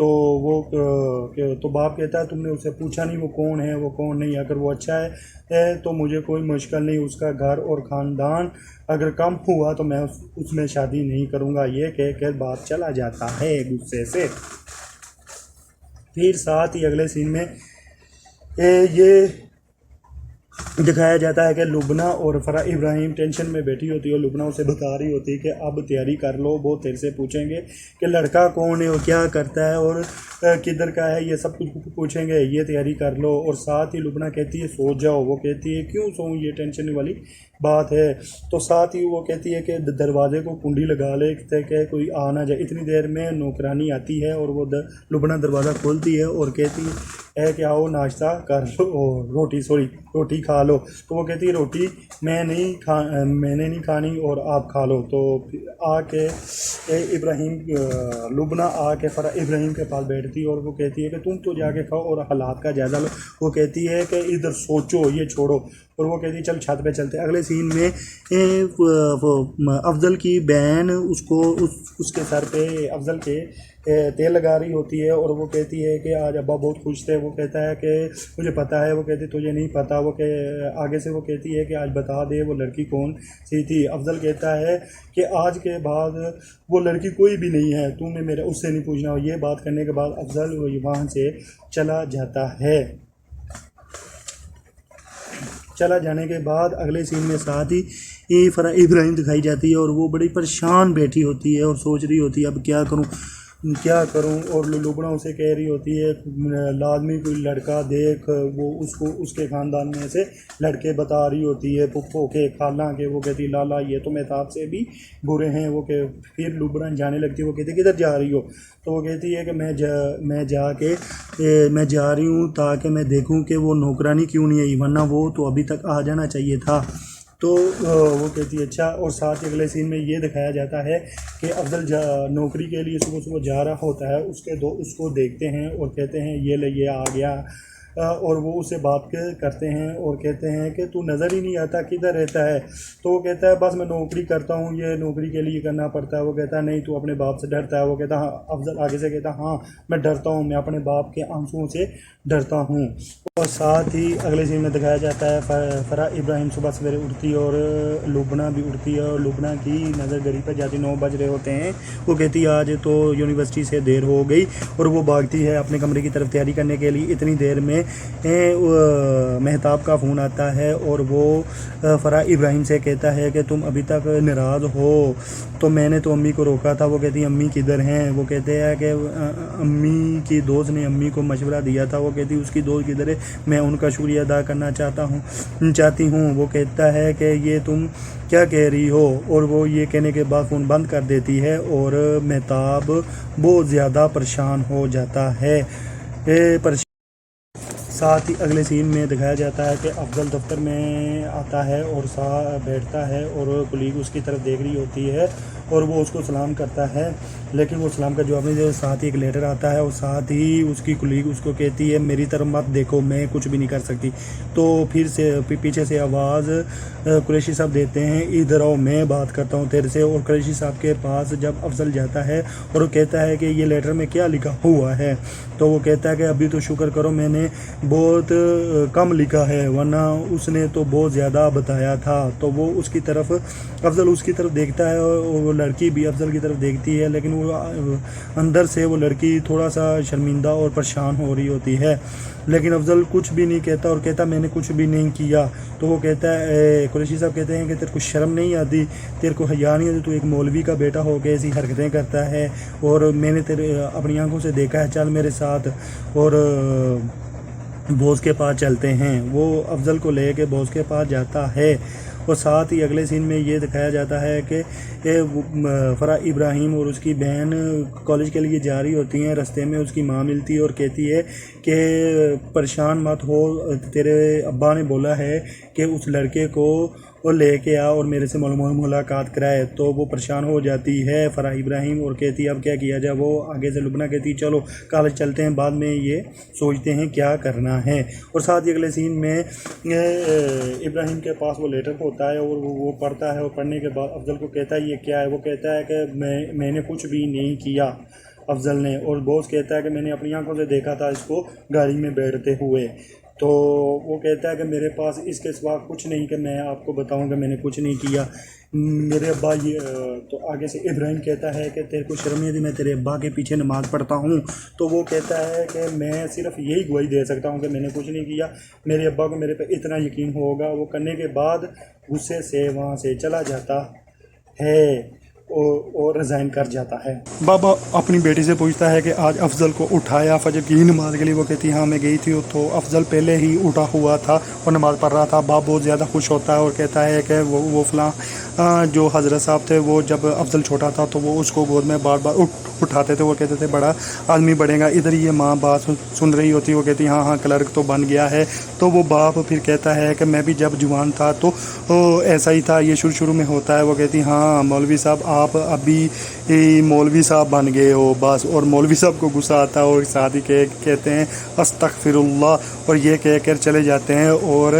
تو تو باپ کہتا ہے تم نے اسے پوچھا نہیں وہ کون ہے وہ کون نہیں، اگر وہ اچھا ہے تو مجھے کوئی مشکل نہیں، اس کا گھر اور خاندان اگر کم ہوا تو میں اس میں شادی نہیں کروں گا، یہ کہہ کر باپ چلا جاتا ہے غصے سے۔ پھر ساتھ ہی اگلے سین میں یہ دکھایا جاتا ہے کہ لبنہ اور فرح ابراہیم ٹینشن میں بیٹھی ہوتی ہے اور لبنہ اسے بتا رہی ہوتی ہے کہ اب تیاری کر لو، وہ تیرے سے پوچھیں گے کہ لڑکا کون ہے اور کیا کرتا ہے اور کدھر کا ہے، یہ سب کچھ پوچھیں گے، یہ تیاری کر لو۔ اور ساتھ ہی لبنہ کہتی ہے سو جاؤ، وہ کہتی ہے کیوں سوؤں، یہ ٹینشن والی بات ہے۔ تو ساتھ ہی وہ کہتی ہے کہ دروازے کو کنڈی لگا لے کہ کوئی آ نہ جائے۔ اتنی دیر میں نوکرانی آتی ہے اور وہ لبنہ دروازہ کھولتی ہے اور کہتی ہے کہ آؤ ناشتہ کر لو، روٹی کھا لو۔ تو وہ کہتی ہے روٹی میں نے نہیں کھانی اور آپ کھا لو۔ تو آ کے لبنہ آ کے فرح ابراہیم کے پاس بیٹھتی ہے اور وہ کہتی ہے کہ تم تو جا کے کھاؤ اور حالات کا جائزہ لو۔ وہ کہتی ہے کہ ادھر سوچو، یہ چھوڑو، اور وہ کہتی ہے چل چھت پہ چلتے۔ اگلے سین میں افضل کی بہن اس کے سر پہ افضل کے تیل لگا رہی ہوتی ہے اور وہ کہتی ہے کہ آج ابا بہت خوش تھے۔ وہ کہتا ہے کہ مجھے پتہ ہے، وہ کہتی تجھے نہیں پتہ، آگے سے وہ کہتی ہے کہ آج بتا دے وہ لڑکی کون سی تھی۔ افضل کہتا ہے کہ آج کے بعد وہ لڑکی کوئی بھی نہیں ہے، تم نے میرے اس سے نہیں پوچھنا۔ یہ بات کرنے کے بعد افضل وہاں سے چلا جاتا ہے۔ چلا جانے کے بعد اگلے سین میں ساتھ ہی فرح ابراہیم دکھائی جاتی ہے اور وہ بڑی پریشان بیٹھی ہوتی ہے اور سوچ رہی ہوتی ہے اب کیا کروں اور لبنہ اسے کہہ رہی ہوتی ہے لازمی کوئی لڑکا دیکھ، وہ اس کے خاندان میں سے لڑکے بتا رہی ہوتی ہے، پھپھو کے، خالہ کے۔ وہ کہتی لالا یہ تو مہتاب سے بھی برے ہیں۔ وہ کہ پھر لبنہ جانے لگتی ہے، وہ کہتی کدھر جا رہی ہو؟ تو وہ کہتی ہے کہ میں جا رہی ہوں تاکہ میں دیکھوں کہ وہ نوکرانی کیوں نہیں آئی، ورنہ وہ تو ابھی تک آ جانا چاہیے تھا۔ تو وہ کہتی ہے اچھا۔ اور ساتھ ہی اگلے سین میں یہ دکھایا جاتا ہے کہ افضل نوکری کے لیے صبح جا رہا ہوتا ہے، اس کو دیکھتے ہیں اور کہتے ہیں یہ آ گیا، اور وہ اسے بات کرتے ہیں اور کہتے ہیں کہ تو نظر ہی نہیں آتا، کدھر رہتا ہے؟ تو وہ کہتا ہے بس میں نوکری کرتا ہوں، یہ نوکری کے لیے کرنا پڑتا ہے۔ وہ کہتا ہے نہیں تو اپنے باپ سے ڈرتا ہے۔ وہ کہتا ہے ہاں، افضل آگے سے کہتا ہے ہاں میں ڈرتا ہوں، میں اپنے باپ کے آنسوؤں سے ڈرتا ہوں۔ اور ساتھ ہی اگلے سین میں دکھایا جاتا ہے فرح ابراہیم صبح سویرے اٹھتی ہے اور لبنہ بھی اٹھتی ہے اور لبنہ کی نظر گھڑی پر جاتی 9 بج رہے ہوتے ہیں۔ وہ کہتی ہے آج تو یونیورسٹی سے دیر ہو گئی اور وہ بھاگتی ہے اپنے کمرے کی طرف تیاری کرنے کے لیے۔ اتنی دیر میں مہتاب کا فون آتا ہے اور وہ فرح ابراہیم سے کہتا ہے کہ تم ابھی تک ناراض ہو، تو میں نے تو امی کو روکا تھا۔ وہ کہتی ہیں امی کدھر ہیں؟ وہ کہتے ہیں کہ امی کی دوست نے امی کو مشورہ دیا تھا۔ وہ کہتی اس کی دوست کدھر ہے؟ میں ان کا شکریہ ادا کرنا چاہتی ہوں۔ وہ کہتا ہے کہ یہ تم کیا کہہ رہی ہو؟ اور وہ یہ کہنے کے بعد فون بند کر دیتی ہے اور مہتاب بہت زیادہ پریشان ہو جاتا ہے۔ ساتھ ہی اگلے سین میں دکھایا جاتا ہے کہ افضل دفتر میں آتا ہے اور بیٹھتا ہے اور کلیگ اس کی طرف دیکھ رہی ہوتی ہے اور وہ اس کو سلام کرتا ہے، لیکن وہ سلام کا جواب نہیں دیتا۔ ساتھ ہی ایک لیٹر آتا ہے اور ساتھ ہی اس کی کلیگ اس کو کہتی ہے میری طرف مت دیکھو، میں کچھ بھی نہیں کر سکتی۔ تو پھر سے پیچھے سے آواز قریشی صاحب دیتے ہیں ادھر آؤ میں بات کرتا ہوں تیرے سے۔ اور قریشی صاحب کے پاس جب افضل جاتا ہے اور وہ کہتا ہے کہ یہ لیٹر میں کیا لکھا ہوا ہے، تو وہ کہتا ہے کہ ابھی تو شکر کرو میں نے بہت کم لکھا ہے، ورنہ اس نے تو بہت زیادہ بتایا تھا۔ تو وہ افضل اس کی طرف دیکھتا ہے اور وہ لڑکی بھی افضل کی طرف دیکھتی ہے، لیکن وہ اندر سے وہ لڑکی تھوڑا سا شرمندہ اور پریشان ہو رہی ہوتی ہے، لیکن افضل کچھ بھی نہیں کہتا اور کہتا میں نے کچھ بھی نہیں کیا۔ تو وہ کہتا ہے قریشی صاحب کہتے ہیں کہ تیرے کو شرم نہیں آتی، تیرے کو حیا نہیں آتی، تو ایک مولوی کا بیٹا ہو کے ایسی حرکتیں کرتا ہے اور میں نے تیرے اپنی آنکھوں سے دیکھا ہے، چل میرے ساتھ اور بوس کے پاس چلتے ہیں۔ وہ افضل کو لے کے بوس کے پاس جاتا ہے۔ اور ساتھ ہی اگلے سین میں یہ دکھایا جاتا ہے کہ فرح ابراہیم اور اس کی بہن کالج کے لیے جا رہی ہوتی ہیں، رستے میں اس کی ماں ملتی ہے اور کہتی ہے کہ پریشان مت ہو، تیرے ابا نے بولا ہے کہ اس لڑکے کو وہ لے کے آ اور میرے سے ملاقات کرائے۔ تو وہ پریشان ہو جاتی ہے فرح ابراہیم اور کہتی ہے اب کیا کیا جائے۔ وہ آگے سے لبنہ کہتی چلو کالج چلتے ہیں، بعد میں یہ سوچتے ہیں کیا کرنا ہے۔ اور ساتھ ہی اگلے سین میں ابراہیم کے پاس وہ لیٹر ہوتا ہے اور وہ پڑھتا ہے اور پڑھنے کے بعد افضل کو کہتا ہے یہ کیا ہے؟ وہ کہتا ہے کہ میں نے کچھ بھی نہیں کیا، افضل نے، اور بوس کہتا ہے کہ میں نے اپنی آنکھوں سے دیکھا تھا اس کو گاڑی میں بیٹھتے ہوئے. تو وہ کہتا ہے کہ میرے پاس اس کے سوا کچھ نہیں کہ میں آپ کو بتاؤں کہ میں نے کچھ نہیں کیا. میرے ابا یہ تو آگے سے ابراہیم کہتا ہے کہ تیرے کو شرم نہیں آتی میں تیرے ابا کے پیچھے نماز پڑھتا ہوں. تو وہ کہتا ہے کہ میں صرف یہی گواہی دے سکتا ہوں کہ میں نے کچھ نہیں کیا. میرے ابا کو میرے پہ اتنا یقین ہوگا. وہ کرنے کے بعد غصے سے وہاں سے چلا جاتا ہے اور ریزائن کر جاتا ہے. بابا اپنی بیٹی سے پوچھتا ہے کہ آج افضل کو اٹھایا فجر کی نماز کے لیے؟ وہ کہتی ہاں میں گئی تھی. تو افضل پہلے ہی اٹھا ہوا تھا اور نماز پڑھ رہا تھا. باپ بہت زیادہ خوش ہوتا ہے اور کہتا ہے کہ وہ فلاں جو حضرت صاحب تھے وہ جب افضل چھوٹا تھا تو وہ اس کو گود میں بار بار اٹھاتے تھے. وہ کہتے تھے بڑا آدمی بڑھے گا. ادھر یہ ماں بات سن رہی ہوتی. وہ کہتی ہاں کلرک تو بن گیا ہے. تو وہ باپ پھر کہتا ہے کہ میں بھی جب جوان تھا تو ایسا ہی تھا. یہ شروع میں ہوتا ہے. وہ کہتی ہاں مولوی صاحب آپ ابھی مولوی صاحب بن گئے ہو بس. اور مولوی صاحب کو غصہ آتا ہے اور ساتھ ہی کہتے ہیں استغفر اللہ اور یہ کہہ کر چلے جاتے ہیں. اور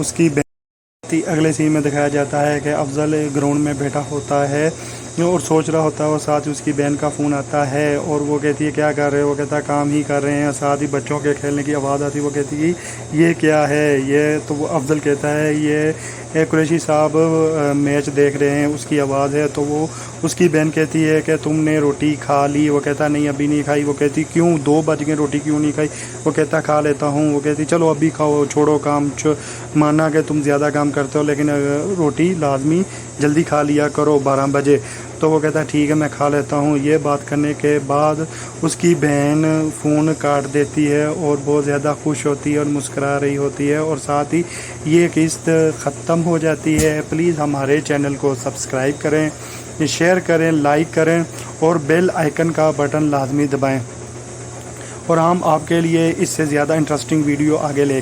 اس کی اگلے سین میں دکھایا جاتا ہے کہ افضل گراؤنڈ میں بیٹھا ہوتا ہے اور سوچ رہا ہوتا ہے اور ساتھ ہی اس کی بہن کا فون آتا ہے اور وہ کہتی ہے کیا کر رہے ہو؟ وہ کہتا ہے کام ہی کر رہے ہیں. ساتھ ہی بچوں کے کھیلنے کی آواز آتی ہے. وہ کہتی ہے یہ کیا ہے یہ؟ تو وہ افضل کہتا ہے یہ قریشی صاحب میچ دیکھ رہے ہیں اس کی آواز ہے. تو وہ اس کی بہن کہتی ہے کہ تم نے روٹی کھا لی؟ وہ کہتا ہے نہیں ابھی نہیں کھائی. وہ کہتی کیوں 2 بج گئے روٹی کیوں نہیں کھائی؟ وہ کہتا کھا لیتا ہوں. وہ کہتی چلو ابھی کھاؤ چھوڑو کام. مانا کہ تم زیادہ کام کرتے ہو لیکن روٹی لازمی جلدی کھا لیا کرو 12 بجے. تو وہ کہتا ہے ٹھیک ہے میں کھا لیتا ہوں. یہ بات کرنے کے بعد اس کی بہن فون کاٹ دیتی ہے اور بہت زیادہ خوش ہوتی ہے اور مسکرا رہی ہوتی ہے اور ساتھ ہی یہ قسط ختم ہو جاتی ہے. پلیز ہمارے چینل کو سبسکرائب کریں, شیئر کریں, لائک کریں اور بیل آئیکن کا بٹن لازمی دبائیں اور ہم آپ کے لیے اس سے زیادہ انٹرسٹنگ ویڈیو آگے لے